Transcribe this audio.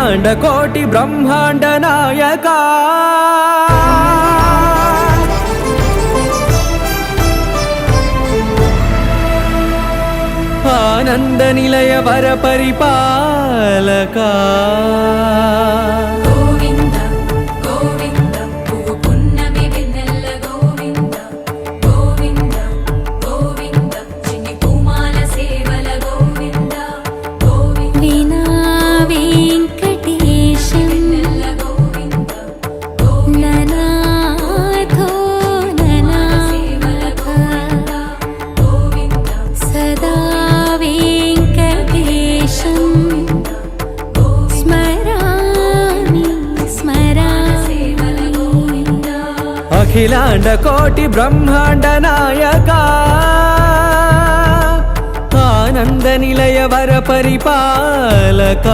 అఖిలాండ కోటి బ్రహ్మాండ నాయక ఆనంద నిలయ వర పరిపాలక అఖిలాండ కోటి బ్రహ్మాండ నాయక ఆనంద నిలయ వర పరిపాలక